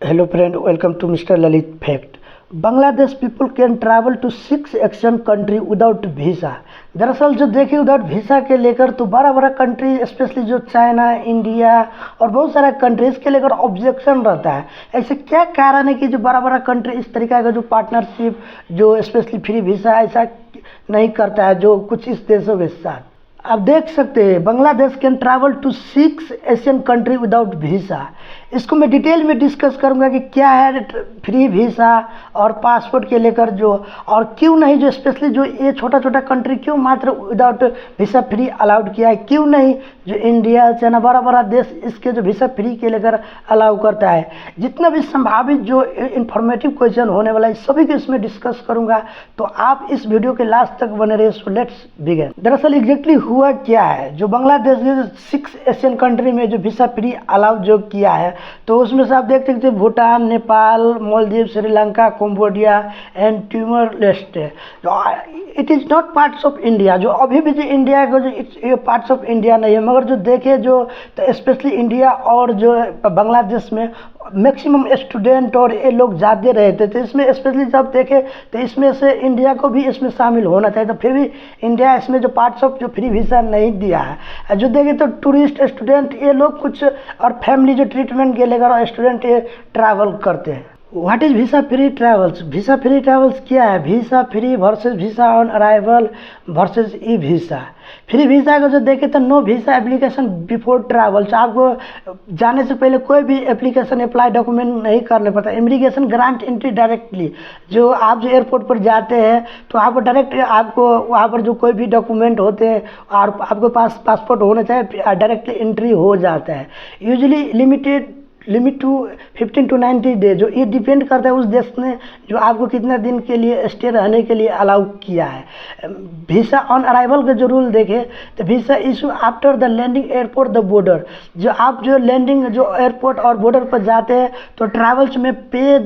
Hello friend, welcome to Mr. Lalit Fact. Bangladesh people can travel to 6 Asian country without visa. दरअसल जो देखिए without visa के लेकर तो बड़ा बड़ा कंट्री स्पेशली जो चाइना, इंडिया और बहुत सारा कंट्रीज़ के लेकर ऑब्जेक्शन रहता है। ऐसे क्या कारण है कि जो बड़ा बड़ा कंट्री इस तरीका का जो पार्टनरशिप जो स्पेशली फ्री वीज़ा ऐसा नहीं करता है जो कुछ इस देशों के साथ। आप देख सकते हैं Bangladesh can travel to 6 Asian country without visa. इसको मैं डिटेल में डिस्कस करूंगा कि क्या है फ्री वीज़ा और पासपोर्ट के लेकर जो और क्यों नहीं जो स्पेशली जो ये छोटा छोटा कंट्री क्यों मात्र विदाउट वीज़ा फ्री अलाउड किया है, क्यों नहीं जो इंडिया चाइना बड़ा बड़ा देश इसके जो वीज़ा फ्री के लेकर अलाउ करता है। जितना भी संभावित जो इंफॉर्मेटिव क्वेश्चन होने वाला है सभी को इसमें डिस्कस करूंगा, तो आप इस वीडियो के लास्ट तक बने रहिए। So let's begin. दरअसल एग्जैक्टली हुआ क्या है, जो बांग्लादेश के 6 एशियन कंट्री में जो वीज़ा फ्री अलाउ जो किया है तो उसमें से आप देख सकते हैं Bhutan, Nepal, Maldives, Sri Lanka, Cambodia and टिमोर Leste. It is not parts of India. जो अभी भी जो इंडिया का जो ये पार्ट्स ऑफ इंडिया नहीं है, मगर जो देखे जो तो स्पेशली इंडिया और जो बांग्लादेश में मैक्सिमम स्टूडेंट और ये लोग ज़्यादा रहते थे। इसमें स्पेशली जब देखे तो इसमें से इंडिया को भी इसमें शामिल होना चाहिए, तो फिर भी इंडिया इसमें जो पार्ट्स ऑफ जो फ्री वीज़ा नहीं दिया है। जो देखे तो टूरिस्ट स्टूडेंट ये लोग कुछ और फैमिली जो ट्रीटमेंट के लेकर स्टूडेंट ये ट्रैवल करते हैं। What is visa free travels? Visa free travels क्या है? Visa free versus visa on arrival versus e visa. Free visa का जो देखें तो no visa application before travels. आपको जाने से पहले कोई भी एप्लीकेशन अप्लाई डॉक्यूमेंट नहीं करने पड़ता। Immigration grant entry directly. जो आप जो एयरपोर्ट पर जाते हैं तो आपको डायरेक्ट आपको वहाँ पर जो कोई भी डॉक्यूमेंट होते हैं और आपके पास पासपोर्ट होना चाहिए, डायरेक्टली एंट्री हो जाता है। Usually limit to 15 to 90 days. जो ये डिपेंड करता है उस देश ने जो आपको कितना दिन के लिए स्टे रहने के लिए अलाउ किया है। वीज़ा ऑन अराइवल का जो रूल देखें तो visa issue after the landing airport the border. जो आप जो लैंडिंग जो एयरपोर्ट और बॉर्डर पर जाते हैं तो ट्रैवल्स में पे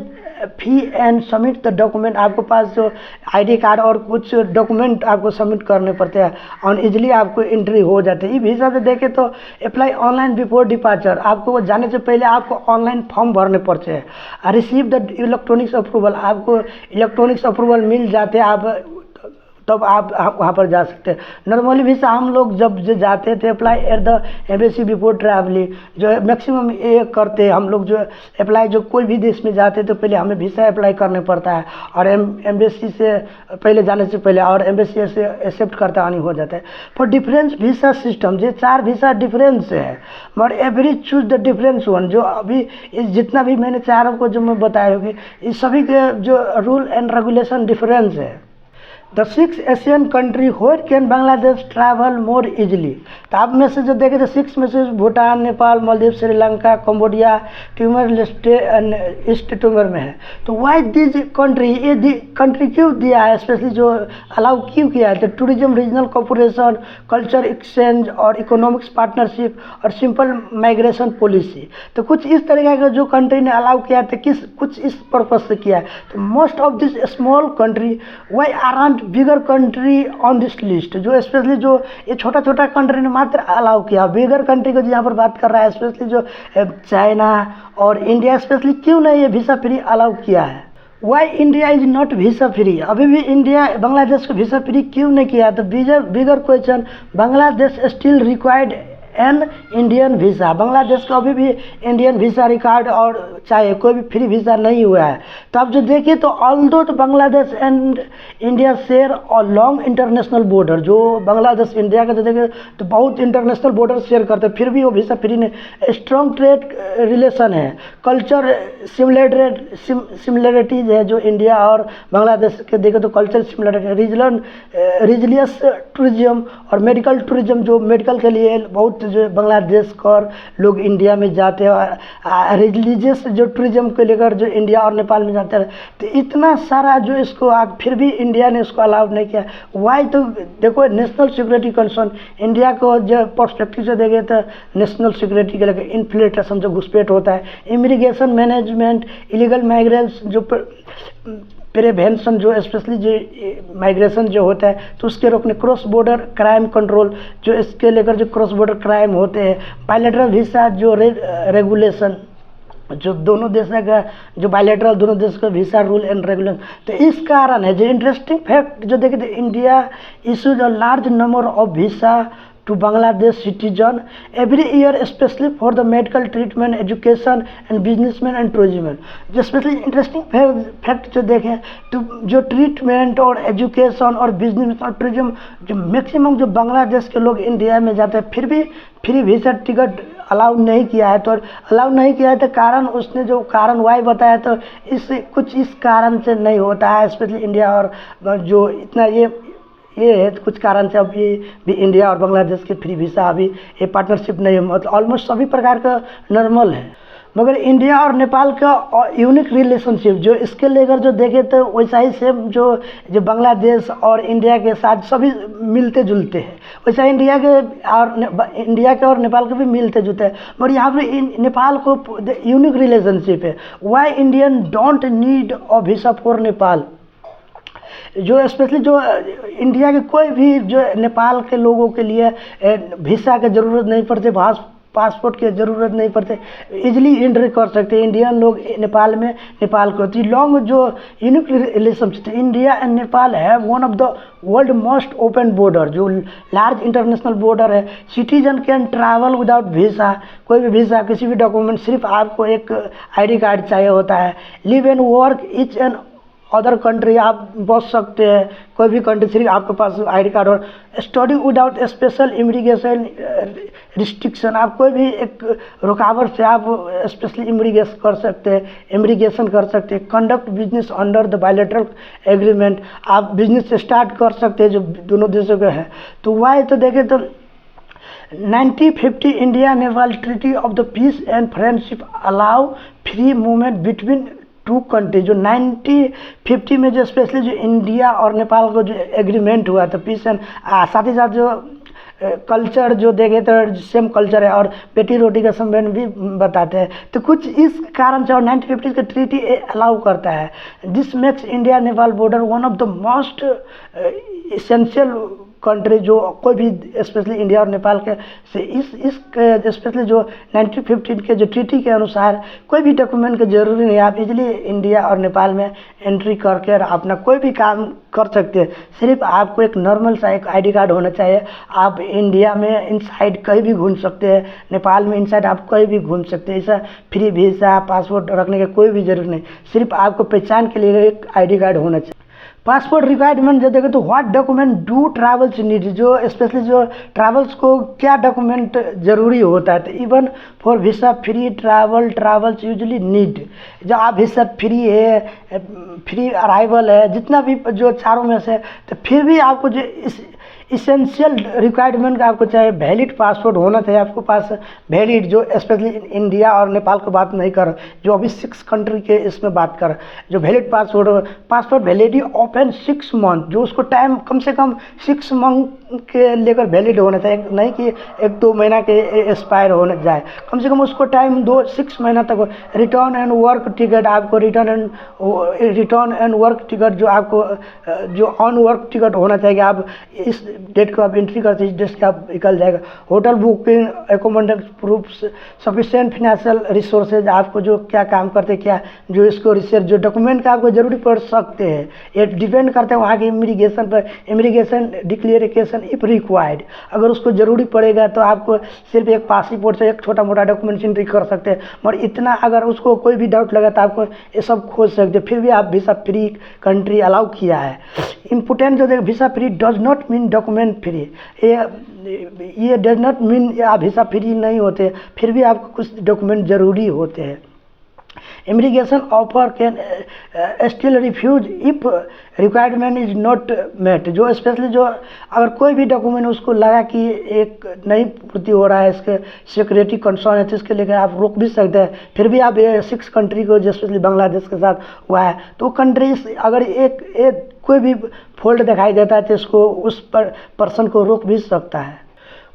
fee and submit the document. आपके पास जो आईडी कार्ड और कुछ डॉक्यूमेंट आपको सबमिट करने पड़ते हैं और इजीली आपको एंट्री हो जाती है। ये वीज़ा से देखें तो अप्लाई ऑनलाइन बिफोर डिपार्चर। आपको जाने से पहले आपको ऑनलाइन फॉर्म भरने पड़ते हैं। Receive the electronics approval. आपको इलेक्ट्रॉनिक्स अप्रूवल मिल जाते हैं, आप तब आप वहाँ पर जा सकते हैं। नॉर्मली वीज़ा हम लोग जब जाते थे apply at the embassy before travelling, जो मैक्सिमम ये करते हैं हम लोग जो अप्लाई जो कोई भी देश में जाते तो पहले हमें वीज़ा अप्लाई करने पड़ता है और एम्बेसी से पहले जाने से पहले और एम्बेसी से एक्सेप्ट करता आनी हो जाता है। फॉर डिफरेंस वीज़ा सिस्टम ये 4 वीज़ा डिफरेंस है, मगर every choose the difference one. जो अभी जितना भी मैंने चारों को जो मैं बताया होगी इस सभी के जो रूल एंड रेगुलेशन डिफरेंस है। The 6 Asian country where can Bangladesh travel more easily. तो आप में से जो देखे तो 6 में से Bhutan, Nepal, Maldives, Sri Lanka, Cambodia, Timor Leste and east Timor में है। तो वाई दिस कंट्री, ये कंट्री क्यों दिया है, स्पेशली जो अलाउ क्यों किया है? तो tourism, regional cooperation, culture exchange और इकोनॉमिक्स पार्टनरशिप और सिंपल माइग्रेशन पॉलिसी। तो कुछ इस तरीके का जो कंट्री ने अलाउ किया था कुछ इस पर्पज से किया है। तो most of this small country why are bigger country on this list. जो स्पेशली जो ये छोटा छोटा कंट्री ने मात्र अलाउ किया। बिगर कंट्री को यहाँ पर बात कर रहा है स्पेशली जो चाइना और इंडिया स्पेशली क्यों नहीं ये वीज़ा फ्री अलाउ किया है। Why India is not visa free. अभी भी इंडिया बांग्लादेश को वीज़ा फ्री क्यों नहीं किया? तो bigger question, Bangladesh still required an Indian visa. Bangladesh को अभी भी इंडियन वीज़ा रिकॉर्ड और चाहे कोई भी फ्री वीज़ा नहीं हुआ है। तो आप जो देखिए तो ऑल्दो तो बांग्लादेश एंड इंडिया शेयर और लॉन्ग इंटरनेशनल बॉर्डर। जो बांग्लादेश इंडिया का जो देखे तो बहुत इंटरनेशनल बॉर्डर शेयर करते हैं, फिर भी वो वीज़ा फ्री ने स्ट्रॉन्ग ट्रेड रिलेशन है। कल्चर सिमिलरिटीज है जो इंडिया और बांग्लादेश के देखे तो कल्चर सिमिलरिटी, रिलीजियस टूरिज्म और मेडिकल टूरिज्म। जो मेडिकल के लिए बहुत जो बांग्लादेश का लोग इंडिया में जाते हैं और रिलीजियस जो टूरिज्म को लेकर जो इंडिया और नेपाल में जाते हैं। तो इतना सारा जो इसको आप फिर भी इंडिया ने इसको अलाउ नहीं किया। वाई? तो देखो नेशनल सिक्योरिटी कंसर्न। इंडिया को जो पर्सपेक्टिव से देखें तो नेशनल सिक्योरिटी के लेकर इन्फ्लेशन जो घुसपैठ होता है, इमिग्रेशन मैनेजमेंट, इलीगल माइग्रेंट्स जो प्रिवेंशन जो स्पेशली जो माइग्रेशन जो होता है तो उसके रोकने, क्रॉस बॉर्डर क्राइम कंट्रोल जो इसके लेकर जो क्रॉस बॉर्डर क्राइम होते हैं, बायलैटरल वीज़ा जो रेगुलेशन जो दोनों देश का जो बायलैटरल दोनों देश का वीसा रूल एंड रेगुलेशन। तो इस कारण है जो इंटरेस्टिंग फैक्ट जो देखे तो India issues a large number of visa to Bangladesh citizen every year specially for the medical treatment education and businessman and tourism. जो स्पेशली इंटरेस्टिंग फैक्ट जो देखें तो जो ट्रीटमेंट और एजुकेशन और बिजनेस और टूरिज्म जो मैक्सिमम जो बांग्लादेश के लोग इंडिया में जाते हैं फिर भी फ्री वीसा टिकट अलाउ नहीं किया है। तो अलाउ नहीं किया है तो कारण उसने जो कारण वाई बताया तो इस कारण से नहीं होता है स्पेशली इंडिया और जो इतना ये है कुछ कारण से अभी भी इंडिया और बांग्लादेश के फ्री वीसा अभी ये पार्टनरशिप नहीं है, मतलब ऑलमोस्ट सभी प्रकार का नॉर्मल है। मगर इंडिया और नेपाल का यूनिक रिलेशनशिप जो इसके लेकर जो देखें तो वैसा ही सेम जो बांग्लादेश और इंडिया के साथ सभी मिलते जुलते हैं वैसा इंडिया के और नेपाल के भी मिलते जुलते हैं। मगर यहाँ पर नेपाल को यूनिक रिलेशनशिप है। Why Indian don't need a visa for Nepal. जो स्पेशली जो इंडिया के कोई भी जो नेपाल के लोगों के लिए वीसा की ज़रूरत नहीं पड़ती, पासपोर्ट की ज़रूरत नहीं पड़ती, इजीली एंट्री कर सकते हैं इंडियन लोग नेपाल में। नेपाल को होती लॉन्ग जो unique relationship India and Nepal है one of the world most open border जो लार्ज इंटरनेशनल बॉर्डर है। Citizen can travel without visa, कोई भी वीसा किसी भी डॉक्यूमेंट, सिर्फ आपको एक आईडी कार्ड चाहिए होता है। Live and work each and other country, आप बस सकते हैं कोई भी कंट्री, सिर्फ आपके पास आईडी कार्ड और study without special immigration restriction, आप कोई भी एक रुकावट से आप स्पेशली इमिग्रेशन कर सकते हैं। Conduct business under the bilateral agreement, आप बिजनेस स्टार्ट कर सकते हैं जो दोनों देशों के हैं। तो वाई तो देखें तो 1950 India Nepal treaty of the peace and friendship allow free movement between two country. जो 1950 में जो स्पेशली जो इंडिया और नेपाल को जो एग्रीमेंट हुआ था पीस एंड, साथ ही साथ जो कल्चर जो देखे तो सेम कल्चर है और बेटी रोटी का संबंध भी बताते हैं। तो कुछ इस कारण से और 1950 का ट्रीटी अलाउ करता है। This makes India Nepal border one of the most essential country, जो कोई भी स्पेशली इंडिया और नेपाल के से इस स्पेशली जो 1915 के जो ट्रीटी के अनुसार कोई भी डॉक्यूमेंट की ज़रूरी नहीं, आप इजीली इंडिया और नेपाल में एंट्री करके अपना कोई भी काम कर सकते हैं। सिर्फ आपको एक नॉर्मल सा एक आईडी कार्ड होना चाहिए। आप इंडिया में इनसाइड कहीं भी घूम सकते हैं, नेपाल में इनसाइड आप कहीं भी घूम सकते हैं। ऐसा फ्री वीसा पासपोर्ट रखने की कोई भी ज़रूरत नहीं, सिर्फ आपको पहचान के लिए एक आईडी कार्ड होना चाहिए। पासपोर्ट रिक्वायरमेंट जो देखें तो what document do travels need, जो स्पेशली जो ट्रैवल्स को क्या डॉक्यूमेंट ज़रूरी होता है। तो even for visa free travels usually need, जो आप वीसा फ्री है, फ्री अराइवल है, जितना भी जो चारों में से, तो फिर भी आपको जो इसेंशियल रिक्वायरमेंट का आपको चाहे वैलिड पासपोर्ट होना चाहिए आपको पास वैलिड, जो स्पेशली इंडिया और नेपाल की बात नहीं कर, जो अभी 6 कंट्री के इसमें बात कर, जो valid passport validity open 6 month, जो उसको टाइम कम से कम 6 मंथ के लेकर वैलिड होना चाहिए, नहीं कि 1-2 महीना के एक्सपायर होने जाए, कम से कम उसको टाइम 6 महीना तक। रिटर्न एंड वर्क टिकट, आपको रिटर्न एंड वर्क टिकट जो आपको जो ऑन वर्क टिकट होना चाहिए, आप इस डेट को आप एंट्री करते हैं, इस डेट से आप निकल जाएगा। Hotel booking, accommodation proof, sufficient financial resources, आपको जो क्या काम करते क्या जो इसको रिसर्च जो डॉक्यूमेंट का आपको ज़रूरी पड़ सकते हैं, ये डिपेंड करते हैं वहाँ की इमिग्रेशन पर। इमिग्रेशन डिक्लेरेशन इफ रिक्वायर्ड, अगर उसको ज़रूरी पड़ेगा तो आपको सिर्फ एक पासपोर्ट से एक छोटा मोटा डॉक्यूमेंट एंट्री कर सकते हैं। मगर इतना अगर उसको कोई भी डाउट लगा तो आपको ये सब खोज सकते हैं, फिर भी आप वीसा फ्री कंट्री अलाउ किया है। इम्पोर्टेंट जो देख, visa free does not mean document free, ये डज नॉट मीन आप वीसा फ्री नहीं होते, फिर भी आपको कुछ डॉक्यूमेंट ज़रूरी होते हैं। Immigration officer can still refuse if requirement is not met, जो स्पेशली जो अगर कोई भी डॉक्यूमेंट उसको लगा कि एक नहीं पूर्ति हो रहा है, इसके सिक्योरिटी कंसर्न है, तो इसके लेकर आप रोक भी सकते हैं। फिर भी आप ये 6 कंट्री को, जो स्पेशली बांग्लादेश के साथ हुआ है, तो कंट्री अगर एक कोई भी फॉल्ट दिखाई देता है तो इसको उस पर्सन को रोक भी सकता है।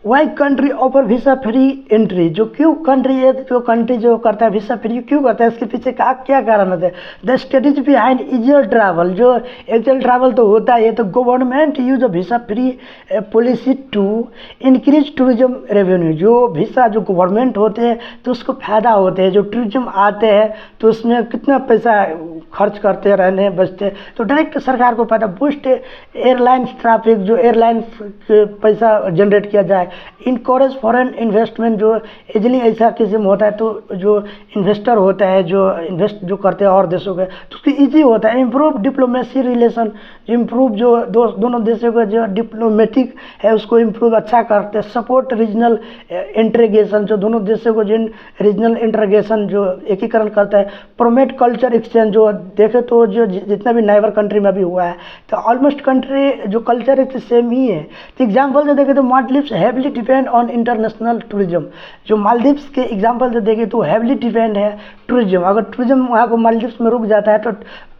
Why country offer visa free entry, जो क्यों कंट्री है, जो कंट्री जो करता है वीसा फ्री क्यों करता है, इसके पीछे का क्या कारण होता है। The studies behind easier travel, जो एक्चुअल ट्रैवल तो होता है, तो government use a visa free policy to increase tourism revenue. जो वीसा जो गवर्नमेंट होते हैं तो उसको फायदा होते हैं, जो टूरिज्म आते हैं तो उसमें कितना पैसा खर्च करते रहने बचते, तो डायरेक्ट सरकार को फायदा। बूस्ट एयरलाइंस ट्रैफिक, जो एयरलाइंस पैसा जनरेट किया जाए। इनकरेज फॉरेन इन्वेस्टमेंट, जो इजली ऐसा किस्म होता है तो जो इन्वेस्टर होता है, जो इन्वेस्ट जो करते हैं और देशों के, तो उसकी ईजी होता है। इम्प्रूव डिप्लोमेसी रिलेशन, इम्प्रूव जो दोनों देशों का जो डिप्लोमेटिक है उसको इम्प्रूव अच्छा करते हैं। सपोर्ट रीजनल इंटीग्रेशन, जो दोनों देशों को जिन रीजनल इंटीग्रेशन जो एकीकरण करता है। प्रोमेट कल्चर एक्सचेंज, जो देखे तो जो जितना भी नाइबर कंट्री में भी हुआ है तो ऑलमोस्ट कंट्री जो कल्चर है सेम ही है। तो एग्जाम्पल से देखें तो Maldives heavily depend on international tourism, जो मालदीव्स के एग्जाम्पल से देखें तो हैवली डिपेंड है टूरिज्म। अगर टूरिज्म वहाँ को मालदीव्स में रुक जाता है तो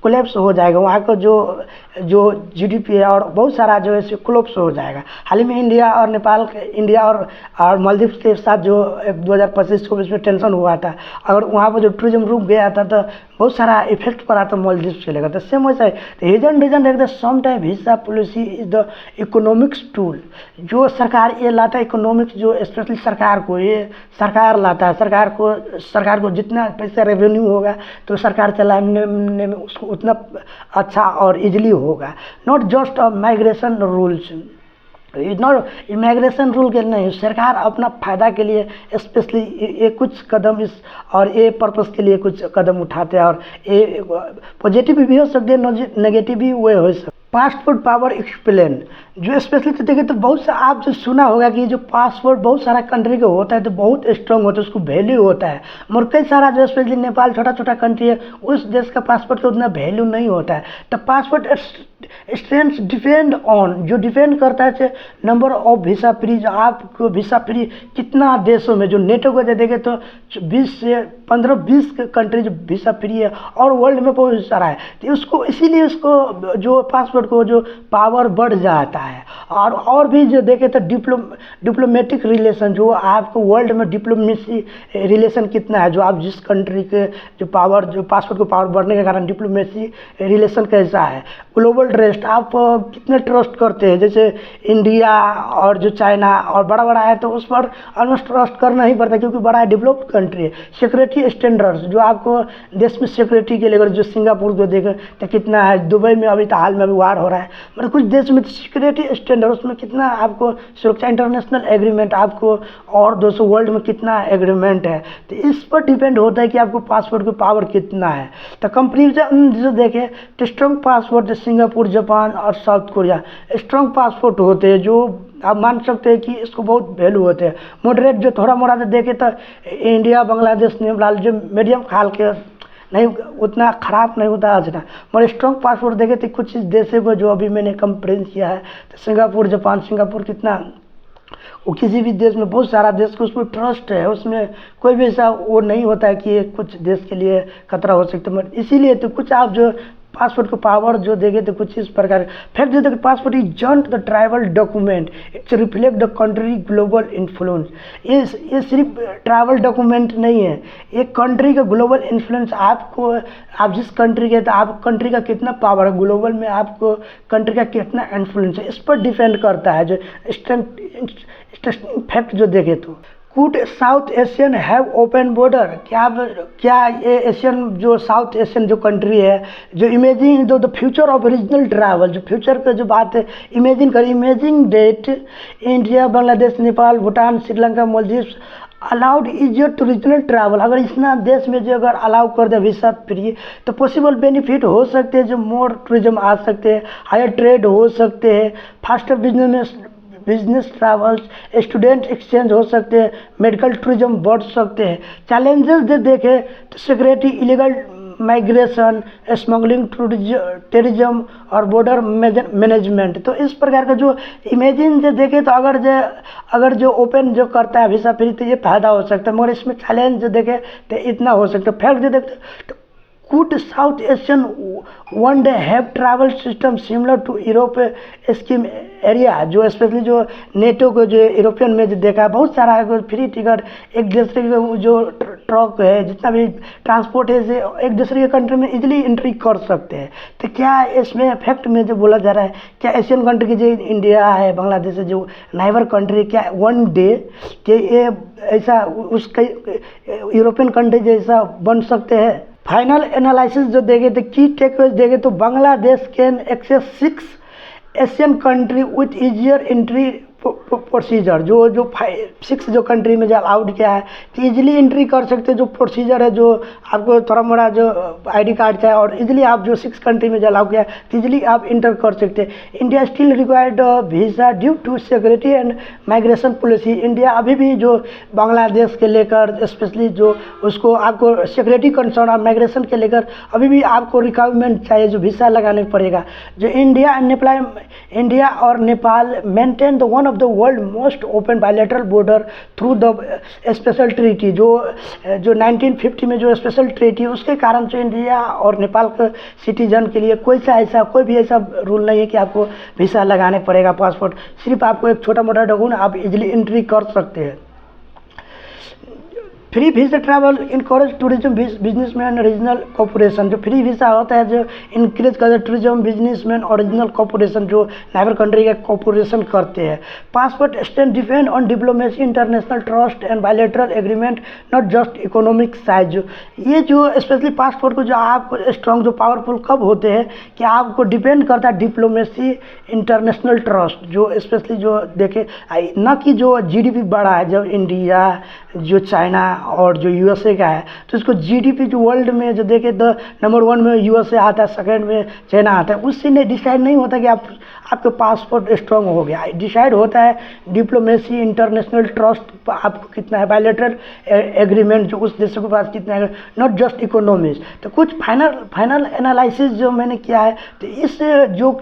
कोलैप्स हो जाएगा, वहाँ का जो जीडीपी है और बहुत सारा जो है कोलैप्स हो जाएगा। हाल ही में इंडिया और नेपाल, इंडिया और मालदीव्स के साथ जो 2025-26 में टेंशन हुआ था, अगर वहाँ पर जो टूरिज्म रुक गया था तो बहुत सारा इफेक्ट पड़ा था मालदीव्स के लेकर। तो सेम वैसा है। हिडन रीजन है some time visa policy is the economics tool, जो सरकार ये लाता है इकोनॉमिक्स, जो स्पेशली सरकार को ये सरकार लाता है। सरकार को जितना पैसा रेवेन्यू होगा तो सरकार चलाने में उसको उतना अच्छा और इजीली होगा। Not just a migration rules, not immigration rule के नहीं, सरकार अपना फ़ायदा के लिए स्पेशली ये कुछ कदम इस और ये पर्पस के लिए कुछ कदम उठाते हैं, और ये पॉजिटिव भी हो सकते हैं, नेगेटिव भी वे हो सकते। पासपोर्ट पावर एक्सप्लेन, जो स्पेशली तो देखें तो बहुत सा आप जो सुना होगा कि जो पासपोर्ट बहुत सारा कंट्री का होता है तो बहुत स्ट्रांग होता है, उसको वैल्यू होता है। मगर कई सारा जो स्पेशली नेपाल छोटा छोटा कंट्री है, उस देश का पासपोर्ट का उतना वैल्यू नहीं होता है। तो पासपोर्ट स्ट्रेंथ डिपेंड ऑन, जो डिपेंड करता है नंबर ऑफ वीसा फ्री, जो आपको वीसा फ्री कितना देशों में, जो नेटो को देखें तो 20 से 15-20 कंट्री जो वीसा फ्री है और वर्ल्ड में बहुत सारा है। तो उसको इसीलिए उसको जो पासपोर्ट को जो पावर बढ़ जाता है। और भी जो देखें तो डिप्लोमेटिक रिलेशन, जो आपको वर्ल्ड में डिप्लोमेसी रिलेशन कितना है, जो आप जिस कंट्री के जो पासपोर्ट को पावर बढ़ने के कारण डिप्लोमेसी रिलेशन कैसा है। ग्लोबल ट्रस्ट, आप कितने ट्रस्ट करते हैं, जैसे इंडिया और जो चाइना और बड़ा है तो उस पर ऑलमोस्ट ट्रस्ट करना ही पड़ता है क्योंकि बड़ा है, डेवलप्ड कंट्री है। सिक्योरिटी स्टैंडर्ड्स, जो आपको देश में सिक्योरिटी के लेकर, जो सिंगापुर को देखें तो कितना है, दुबई में अभी तो हाल में अभी वार हो रहा है, मतलब कुछ देश में सिक्योरिटी स्टैंडर्ड उसमें कितना आपको सुरक्षा, इंटरनेशनल एग्रीमेंट आपको और 200 वर्ल्ड में कितना एग्रीमेंट है, तो इस पर डिपेंड होता है कि आपको पासपोर्ट की पावर कितना है। तो कंपेरिजन जो देखें तो स्ट्रॉन्ग पासपोर्ट सिंगापुर, जापान और साउथ कोरिया स्ट्रॉन्ग पासपोर्ट होते हैं, जो आप मान सकते हैं कि इसको बहुत वैल्यू होते हैं। मॉडरेट जो थोड़ा मोड़ा देखें तो इंडिया, बांग्लादेश, नेपाल जो मीडियम खाल के नहीं, उतना ख़राब नहीं होता आज ना। मगर स्ट्रॉन्ग पासपोर्ट देखें तो कुछ देशों को जो अभी मैंने कंपेरेंस किया है तो सिंगापुर, जापान, सिंगापुर कितना, वो किसी भी देश में बहुत सारा देश को उसमें ट्रस्ट है, उसमें कोई भी ऐसा वो नहीं होता है कि ये कुछ देश के लिए खतरा हो सकता है। मगर इसीलिए तो कुछ आप जो पासपोर्ट को पावर जो देंगे तो कुछ इस प्रकार फैक्ट जो देखिए, passport is joint the travel document, it's reflect the country global influence. ये सिर्फ ट्रैवल डॉक्यूमेंट नहीं है, एक कंट्री का ग्लोबल इन्फ्लुएंस, आपको आप जिस कंट्री के तो आप कंट्री का कितना पावर है ग्लोबल में, आपको कंट्री का कितना इन्फ्लुएंस है, इस पर डिपेंड करता है। जो फैक्ट जो देखें तो could south Asian have open border, क्या ये एशियन जो साउथ एशियन जो कंट्री है, जो imagine the future of regional travel, जो फ्यूचर का जो बात है imagine that India, Bangladesh, Nepal, Bhutan, Sri Lanka, Maldives allowed easier to regional travel. अगर इतना देश में जो अगर अलाउ कर दे वीसा फ्री तो पॉसिबल बेनिफिट हो सकते हैं, जो मोर टूरिज्म आ सकते हैं, हायर ट्रेड हो सकते हैं, faster business travels, student exchange हो सकते हैं, मेडिकल टूरिज्म बढ़ सकते हैं। चैलेंजेस जो देखें तो security, illegal migration, smuggling, terrorism और बॉर्डर मैनेजमेंट। तो इस प्रकार का जो इमेजिन जो देखें तो अगर जो ओपन जो करता है वीसा फ्री तो ये फायदा हो सकता है, मगर इसमें चैलेंज जो देखें तो इतना हो सकता है। फैक्ट जो देखें तो could South Asian one day have travel system similar to Europe scheme area, जो स्पेशली जो नेटो को जो यूरोपियन में जो देखा बहुत सारा है फ्री टिकट, एक दूसरे के जो ट्रक है जितना भी ट्रांसपोर्ट है से एक दूसरे के कंट्री में इजीली एंट्री कर सकते हैं। तो क्या इसमें फैक्ट में जो बोला जा रहा है, क्या एशियन कंट्री की जो इंडिया है बांग्लादेश है जो नाइबर कंट्री, क्या वन डे के ये ऐसा उस यूरोपियन कंट्री जैसा बन सकते हैं? फाइनल एनालिसिस जो देखे तो की टेकअवेज देखे तो Bangladesh can access 6 Asian country with easier entry procedure, जो 6 जो कंट्री में जो अलाउड किया है तो ईजिली एंट्री कर सकते हैं। जो प्रोसीजर है जो आपको थोड़ा मोड़ा जो आईडी कार्ड चाहिए और इजीली आप जो 6 कंट्री में जो अलाउ किया है तो ईजिली आप इंटर कर सकते हैं। India still required visa due to security and migration policy. India अभी भी जो बांग्लादेश के लेकर स्पेशली जो उसको आपको सिक्योरिटी कंसर्न और माइग्रेशन के लेकर अभी भी आपको रिक्वायरमेंट चाहिए, जो वीज़ा लगाने पड़ेगा। जो इंडिया और Nepal maintain the one of the world most open bilateral border through the special treaty, जो 1950 में जो स्पेशल ट्रीटी उसके कारण से इंडिया और नेपाल के सिटीजन के लिए कोई भी ऐसा रूल नहीं है कि आपको वीज़ा लगाने पड़ेगा पासपोर्ट, सिर्फ आपको एक छोटा मोटा डॉक्यूमेंट आप इजीली एंट्री कर सकते हैं। Free visa travel encourage tourism businessman regional corporation, जो फ्री वीज़ा होता है जो इनक्रेज करता है टूरिज्म बिजनेसमैन और रीजनल कॉर्पोरेशन जो नाइबर कंट्री का कॉर्पोरेशन करते हैं। Passport stand depend on diplomacy, international trust and bilateral agreement, not just economic size. ये जो स्पेशली पासपोर्ट को जो आप स्ट्रॉन्ग जो पावरफुल कब होते हैं कि आपको डिपेंड करता है डिप्लोमेसी, इंटरनेशनल ट्रस्ट, जो स्पेशली जो देखे न कि जो जीडीपी बढ़ा है, जब इंडिया जो चाइना और जो यूएसए का है तो इसको जीडीपी जो वर्ल्ड में जो देखे तो नंबर 1 में यूएसए आता है, सेकंड में चाइना आता है। उससे नहीं डिसाइड नहीं होता कि आपके पासपोर्ट स्ट्रॉन्ग हो गया, डिसाइड होता है डिप्लोमेसी, इंटरनेशनल ट्रस्ट आपको कितना है, बायलैटरल एग्रीमेंट जो उस देशों के पास कितना है, नॉट जस्ट इकोनॉमिक्स। तो कुछ फाइनल एनालिसिस जो मैंने किया है तो इस जो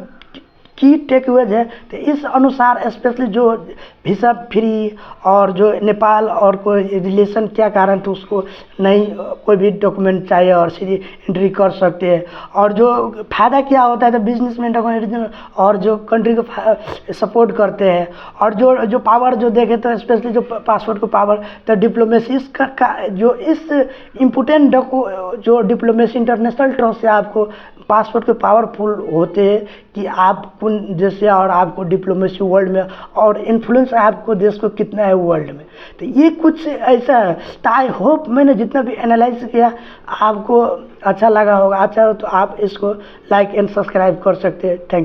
की टेकअवेज है तो इस अनुसार स्पेशली जो वीज़ा फ्री और जो नेपाल और कोई रिलेशन क्या कारण तो उसको नहीं कोई भी डॉक्यूमेंट चाहिए और सीधी एंट्री कर सकते हैं। और जो फ़ायदा क्या होता है तो बिजनेसमैन और जो कंट्री को सपोर्ट करते हैं। और जो पावर जो देखें तो स्पेशली जो पासपोर्ट को पावर तो डिप्लोमेसी का जो इस इम्पोर्टेंट जो डिप्लोमेसी इंटरनेशनल ट्रस्ट से आपको पासपोर्ट के पावरफुल होते हैं कि आप कौन देश से और आपको डिप्लोमेसी वर्ल्ड में और इन्फ्लुएंस आपको देश को कितना है वर्ल्ड में। तो ये कुछ ऐसा है। तो आई होप मैंने जितना भी एनालाइज किया आपको अच्छा लगा होगा। अच्छा हो तो आप इसको लाइक एंड सब्सक्राइब कर सकते हैं। Thank you.